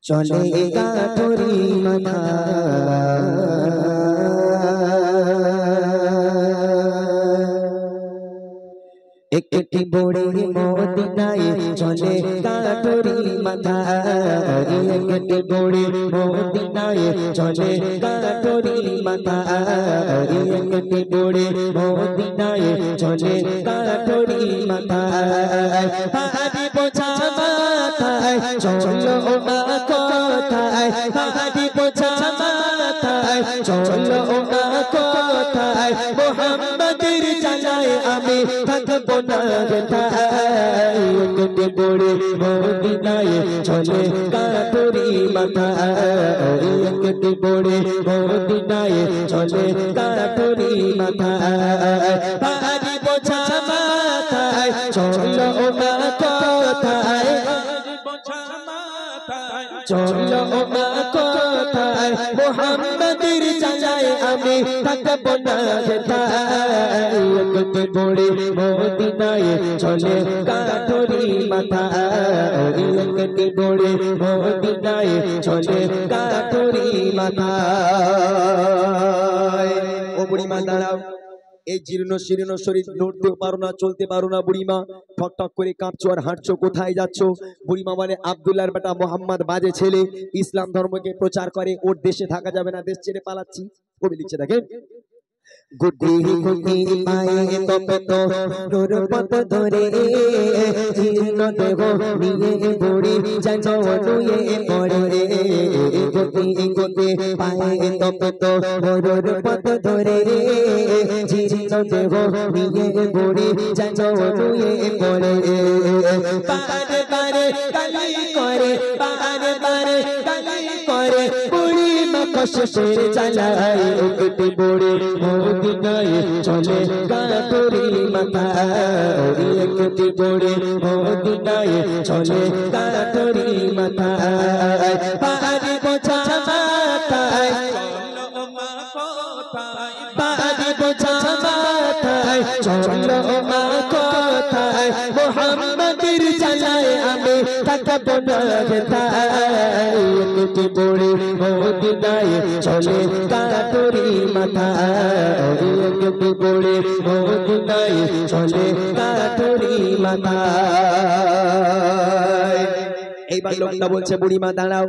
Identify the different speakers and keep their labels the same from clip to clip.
Speaker 1: চলে গাঠরি মাথা একটি বড়ে মদিনায় চলে গাঠরি মাথা একটি বড়ে মদিনায় চলে গাঠরি মাথা একটি বড়ে মদিনায় চলে গাঠরি মাথা হাদি বোঝা মাথায় চলো মা কোথায় হাদি বোঝা মাথায় চলো মা কোথায় মোহাম্মদের জানায় আমি থাকবো না কোথায় একটি বড়ে মদিনায় চলে গাঠরি মাথা একটি বড়ে মদিনায় চলে গাঠরি মাথা হাদি বোঝা মাথায় চলো মা কোথায় চলো মা কোথায় মোহাম্মদের জানায় আমি থাকবো না কোথায় একটি বড়ে মদিনায় চলে গাঠরি মাথা একটি বড়ে মদিনায় চলে গাঠরি মাথা। ও বুড়িমা দাঁড়াও, এই জীর্ণ শীর্ণ শরীর নড়তেও পারো না, চলতে পারো না বুড়িমা, ঠক ঠক করে কাঁপছো আর হাঁটছো, কোথায় যাচ্ছ? বুড়িমা বলে আব্দুল্লাহর বেটা মোহাম্মদ বাজে ছেলে, ইসলাম ধর্মকে প্রচার করে, ওর দেশে থাকা যাবে না, দেশ ছেড়ে পালাচ্ছি। কবি লিখছে দেখেন, গুটি গুটি পায়ে তপে তো তোর পথ ধরে জীর্ণ দেহ নিয়ে বুড়ি যেন নুয়ে পড়ে গুটি গুটি পায়ে তপে তো তোর পথ ধরে জীর্ণ দেহ নিয়ে বুড়ি যেন নুয়ে পড়ে বারে বারে গালি করে বারে বারে গালি করে বুড়ি মা কষ্টে চালায় একটি বুড়ি মদিনায় চলে গাঠরি মাথা একটি বড়ে মদিনায় চলে গাঠরি মাথা পাহাড়ি বোঝা মাথায় পাহাড়ি বোঝা মাথায় চলো মা কোথায় মোহাম্মদের জানায় আমি থাকবো না কোথায় একটি বড়ে মদিনায় চলে গাঠরি মাথা একটি বড়ে মদিনায় চলে গাঠরি মাথা। এইবার লোকটা বলছে বুড়িমা দাঁড়াও,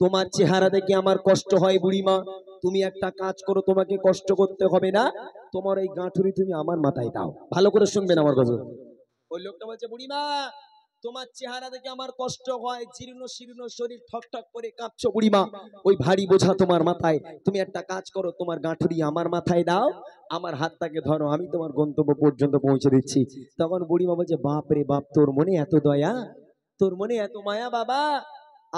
Speaker 1: তোমার চেহারা দেখে আমার কষ্ট হয় বুড়িমা, তুমি একটা কাজ করো, তোমাকে কষ্ট করতে হবে না, তোমার এই গাঁঠুরি তুমি আমার মাথায় দাও। ভালো করে শুনবেন আমার কথা। ওই লোকটা বলছে বুড়িমা তোমার চেহারা দেখে আমার কষ্ট হয়, জীর্ণ শীর্ণ শরীর, ঠক ঠক করে কাঁপছো বুড়িমা, ওই ভারী বোঝা তোমার মাথায়, তুমি একটা কাজ করো, তোমার গাঁঠুরি আমার মাথায় দাও, আমার হাতটাকে ধরো, আমি তোমার গন্তব্য পর্যন্ত পৌঁছে দিচ্ছি। তখন বুড়িমা বলছে বাপ রে বাপ, তোর মনে এত দয়া, তোর মনে এত মায়া বাবা,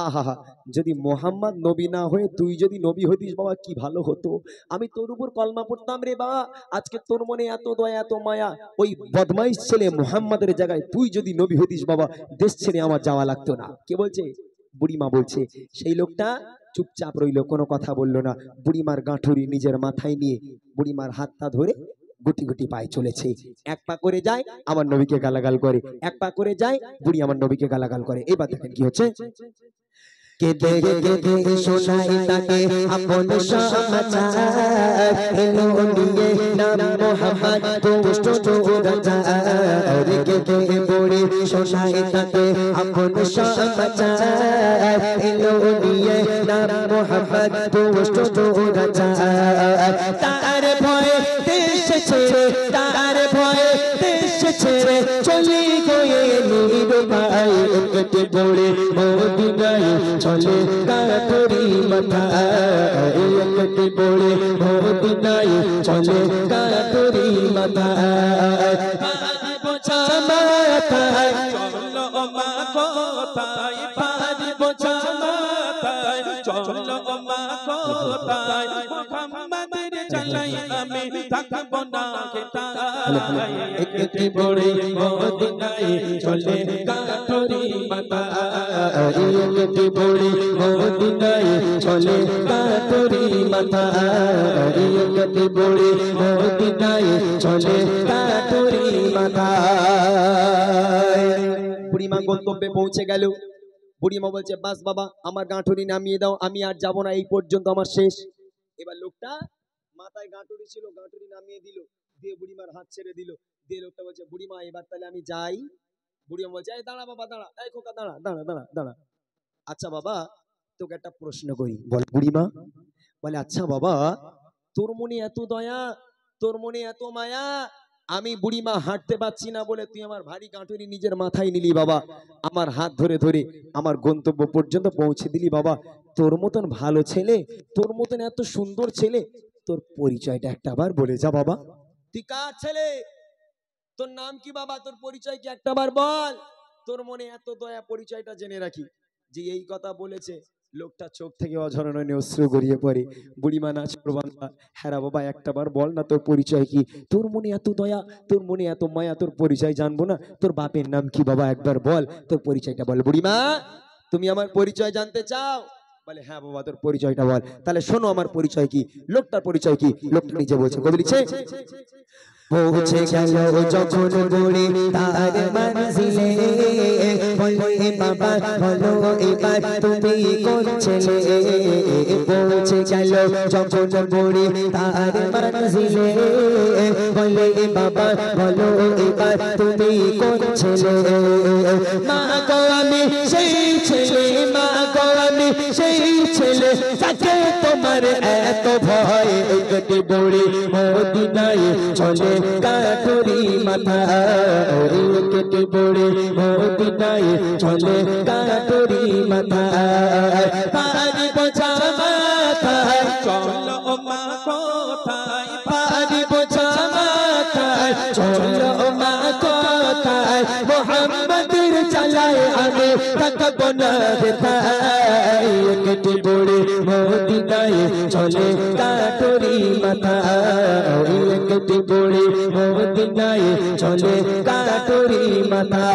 Speaker 1: আহা, যদি মোহাম্মদ নবী না হয়ে তুই যদি নবী হতিস বাবা কি ভালো হতো, আমি তোর উপর কলমা পড়তাম রে বাবা, আজকে তোর মনে এত দয়া এত মায়া, ওই বদমাইশ ছেলে মোহাম্মদের জায়গায় তুই যদি নবী হতিস বাবা, দেশ ছেড়ে আমার যাওয়া লাগতো না। কে বলছে? বুড়িমা বলছে। সেই লোকটা চুপচাপ রইল, কোনো কথা বললো না, বুড়িমার গাঁঠুরি নিজের মাথায় নিয়ে বুড়িমার হাতটা ধরে গুটি গুটি পায়ে চলেছে, এক পা করে যায় আমার নবীকে গালাগাল করে, এক পা করে যায় বুড়ি আমার নবীকে গালাগাল করে। এবার দেখেন কি হচ্ছে, কেঁদে কেঁদে শোনাই তাকে আপন সমাচার, এলো নিয়ে নাম মোহাম্মদ দুষ্ট চোরাচার, কেঁদে পড়ে শোনাই তাকে আপন সমাচার, এলো নিয়ে নাম মোহাম্মদ দুষ্ট চোরাচার, তার ভয়ে দেশ ছেড়ে, তার ভয়ে দেশ ছেড়ে চলে গিয়ে নিরুপায় একটি বড়ে মদিনায় চলে গাঠরি মাথা একটি বড়ে মদিনায় চলে গাঠরি মাথা পাহাড়ি বোঝা মাথায় চলো মা কোথায় পাহাড়ি বোঝা মাথায় চলো মা কোথায় মোহাম্মদের জানাই আমি থাকবো না কোথায় একটি বড়ে মদিনায় চলে গাঠরি মাথা একটি বড়ে মদিনায় চলে গাঠরি মাথা একটি বড়ে মদিনায় চলে গাঠরি মাথা। বুড়িমা গন্তব্যে পৌঁছে গেল। বুড়িমা বলছে, বাস বাবা আমার গাঁঠুরি নামিয়ে দাও, আমি আর যাবো না, এই পর্যন্ত আমার শেষ। এবার লোকটা মাথায় গাঁঠুরি ছিল, গাঁঠুরি নামিয়ে দিল, দিয়ে বুড়িমার হাত ছেড়ে দিল। দিয়ে লোকটা বলছে, বুড়িমা এবার তাহলে আমি যাই? বুড়িমা বলছে, এই দাঁড়া বাবা দাঁড়া, এই খোকা দাঁড়া দাঁড়া দাঁড়া দাঁড়া। আচ্ছা বাবা তোকে একটা প্রশ্ন করি, বল। বুড়িমা বলে, আচ্ছা বাবা তোর মনে এত দয়া, তোর মনে এত মায়া, আমি বুড়িমা হাঁটতে পারছি না বলে তুই আমার ভারী গাঁটুরি নিজের মাথায় নিলি বাবা, আমার হাত ধরে ধরে আমার গন্তব্য পর্যন্ত পৌঁছে দিলি বাবা। তোর মতন ভালো ছেলে, তোর মতন এত সুন্দর ছেলে, তোর পরিচয়টা একটাবার বলে যা বাবা। তুই কার ছেলে, তোর নাম কি বাবা, তোর পরিচয় কি একটাবার বল, তোর মনে এত দয়া, পরিচয়টা জেনে রাখি। যে এই কথা বলেছে লোকটা চোখ থেকে অঝরণে অশ্রু গড়িয়ে পড়ে। বুড়িমা নাচ বাংলা, হ্যাঁ বাবা একটাবার বল না তোর পরিচয় কি, তোর মনে এত দয়া, তোর মনে এত মায়া, তোর পরিচয় জানবো না, তোর বাপের নাম কি বাবা একবার বল, তোর পরিচয়টা বল। বুড়িমা তুমি আমার পরিচয় জানতে চাও? বলে হ্যাঁ বাবা তোর পরিচয়টা বল। তাহলে শোনো আমার পরিচয় কি। লোকটার পরিচয় কি লোকটা নিজে বলছে, কবি লিখছে, পৌঁছে গেল যখন বুড়ি তার মঞ্জিলে, বলে বাবা বলো এবার তুমি কোন ছেলে। পৌঁছে গেল যখন বুড়ি তার মঞ্জিলে, বলে বাবা বলো এবার তুমি কোন ছেলে। মা গো আমি সেই ছেলে, মা গো আমি সেই ছেলে, তাকে তোমার এত ভয়, একটি বুড়ি মদিনায় চলে কাটুরি মাথা, একটি বুড়ি মদিনায় চলে কাটুরি মাথা। পারি বোঝা মাথায় চলো মা কোথায়, পারি বোঝা মাথায় চলো মা কোথায়, মোহাম্মদের চালায় আমি থাকবো না বেথায়। একটি বুড়ি মদিনায় চলে কাটুরি মাথা, একটি বুড়ি মদিনায় চলে কাটুরি মাথা।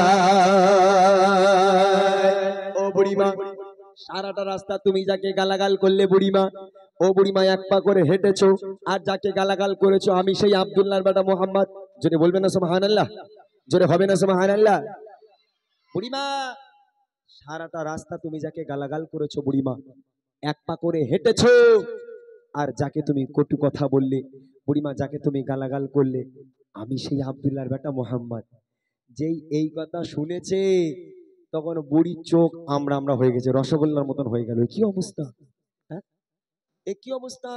Speaker 1: ও বুড়িমা সারাটা রাস্তা তুমি যাকে গালাগাল করলে বুড়িমা, ও বুড়িমা এক পা করে হেঁটেছো, আর যাকে গালাগাল করেছো আমি সেই আব্দুল্লাহর বেটা মোহাম্মদ। জোরে বলবেন না সুবহানাল্লাহ, জোরে হবে না সুবহানাল্লাহ। বুড়িমা সারাটা রাস্তা তুমি যাকে গালাগাল করেছো বুড়িমা, এক পা করে হেঁটেছো, আর যাকে তুমি কটু কথা বললে বুড়িমা, যাকে তুমি গালাগাল করলে, আমি সেই আব্দুল্লাহর বেটা মোহাম্মদ। যেই এই কথা শুনেছে তখন বুড়ির চোখ আমরা আমরা হয়ে গেছে, রসগোল্লার মতন হয়ে গেল। কি অবস্থা, হ্যাঁ এ কি অবস্থা।